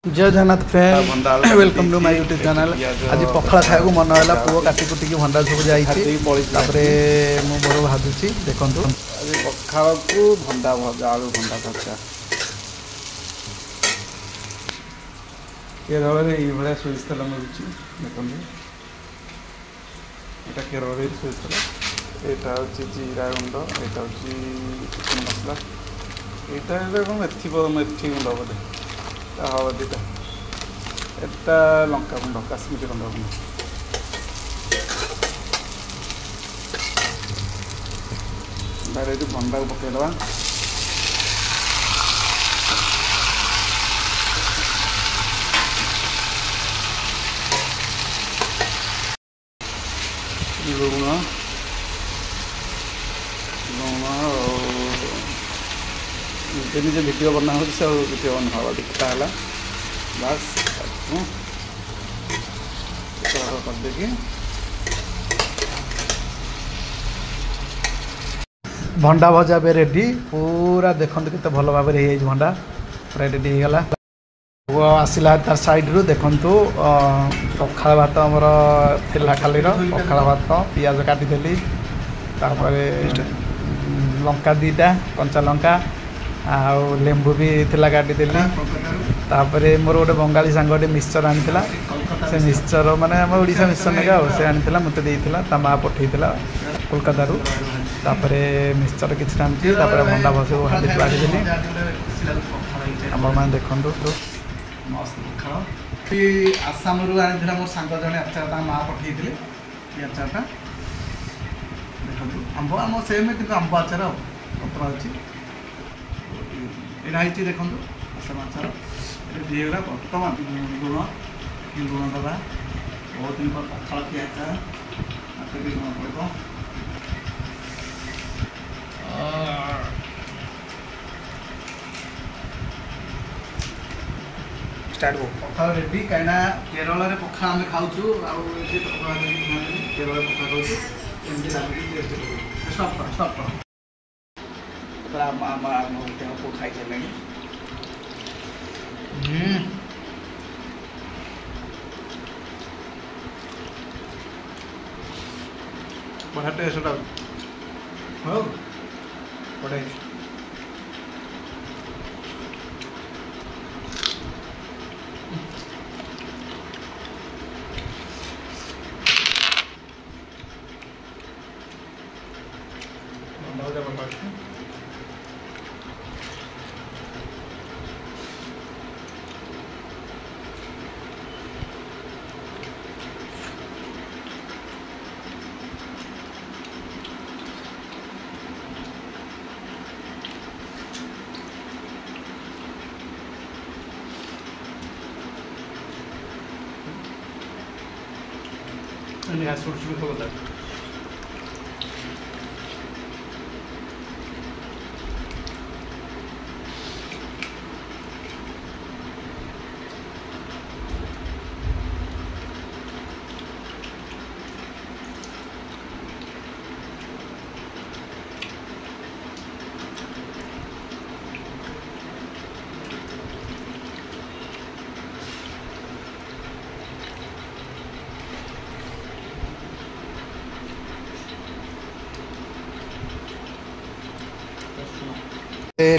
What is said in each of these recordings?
जय Jagannath friend welcome to my YouTube channel. आज पखाड़ खाया मन है पुओ काटी कुटी भंडार सब जाइए मोर भाजुची देखु पखाड़ को भंडा भजा आलू भंडा भजा केरल ये सोरिष तेल मिलूँ देखो यहाँ केरल सोरिष तेल यहाँ हूँ जीरा गुंड यहाँ हूँ चिकेन मसला यहाँ मेथी गुंड बोधे हलदीटा एटा लंका गुंड काश्मीरी गुंड गुंड डायरेक्ट भंडा को पकईदे लुण निजे निजे वीडियो बना हो वीडियो बना हलदी कटा है बस करदे भंडा भजा भी रेडी पूरा देखते केते भल भाव भंडा पूरा रेडी हो गला वो आसला तार साइड रु देखु पखाड़ भात आमर थिला खाली पखाड़ भात पियाज काटिदेली लंका दीटा कंचा लंका आउ लेंबू भी थिला काटिदेली मोर गोटे बंगाली सांग गोटे मिक्सचर आनीला से मिक्सचर माने आम ओडिशा मिक्सचर नेगा से आनीला मत देइथिला ता माँ पठेइथिला कोलकाता रु मिक्सचर किछि आनी भंडा भसे हाथी काटिदेली आम मैंने देखु मस्त पखाड़ आसाम रु आनी मोर सांग जड़े आचार माँ पठेइथिले आचारटा देखो आंब आम सेम कि आंब आचार पत्र अच्छी यहाँ देखो आसाम आचार दिगला बर्तमान लुण लुण दबा बहुत दिन पर पखाड़ खिया लुण पड़ो स्टार्ट हो पखाड़ रेडी कहीं केरल में पखाड़ आम खाऊँ केरल पखाड़ खाऊँ खाई सारे बढ़िया टेस्ट हो बढ़िया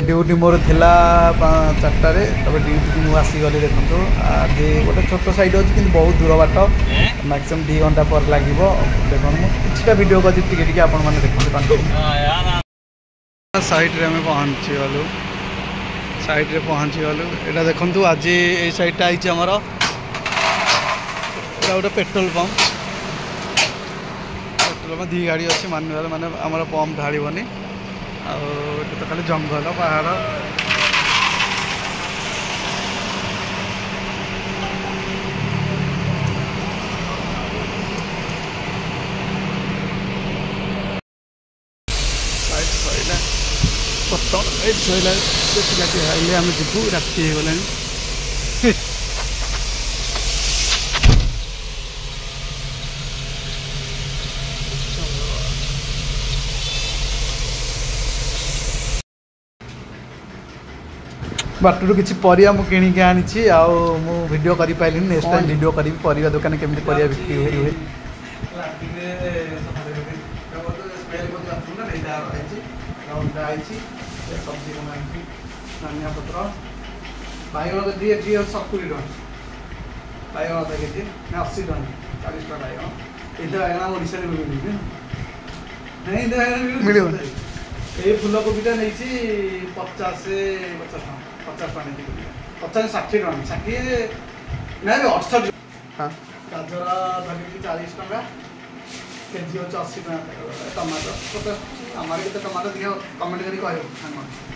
ड्यूटी मोर थिला 4टार तब ड्यूटी मुझे आसीगली देखो आज गोटे छोट साइड अच्छी कि बहुत दूर बाट मैक्सिमम 2 घंटा पर लगे देखो किसी वीडियो कर टे आपण मैंने देखते साइड रे पहुँची गलु साइड रे पहुँची गलु यहाँ देखु आज ये साइडटा आई आमर गोटे पेट्रोल पंप 2 गाड़ी अच्छी मानुआल माने आमर पंप ढाड़बनी आठ तो खाली जंगल पहाड़ सैला आम जीवु राति हो गला ବାଟରୁ କିଛି ପରିବା ମୁଁ କିଣିକି ଆଣିଛି ଆଉ ମୁଁ ଭିଡ଼ିଓ କରିପାରିଲିନି ନେକ୍ସଟ ଟାଇମ୍ ଭିଡ଼ିଓ କରିବି ପରିବା ଦୋକାନ କେମିତି ପରିବା ବିକ୍ରି ହୁଏ ସବଜି ବନାଇଛି ଧନିଆ ପତ୍ର ବାଇଗଣ କେଜି ଏଠି 70 ଟଙ୍କା ବାଇଗଣ ଅଧା କେଜି ନା 80 ଟଙ୍କା 40 ଟଙ୍କା ବାଇଗଣ ଏଇଟା ବାଇଗଣ ଆମ ଓଡ଼ିଶାରେ ମିଳୁନି ନାଇଁ ମିଳିବ ଏଇ ଫୁଲକୋବିଟା ନେଇଛି 50 ଟଙ୍କା ନେଇଛି 50 60 ଟଙ୍କା 60 ନାଇଁ 68 ଗାଜର ଧରିକି 40 ଟଙ୍କା କେଜି ହେଉଛି 80 ଟଙ୍କା ଟମାଟୋ 50 ଆମର କେତେ ଟମାଟୋ ଦିଅ କମେଣ୍ଟ କରି କହିବ ସାଙ୍ଗ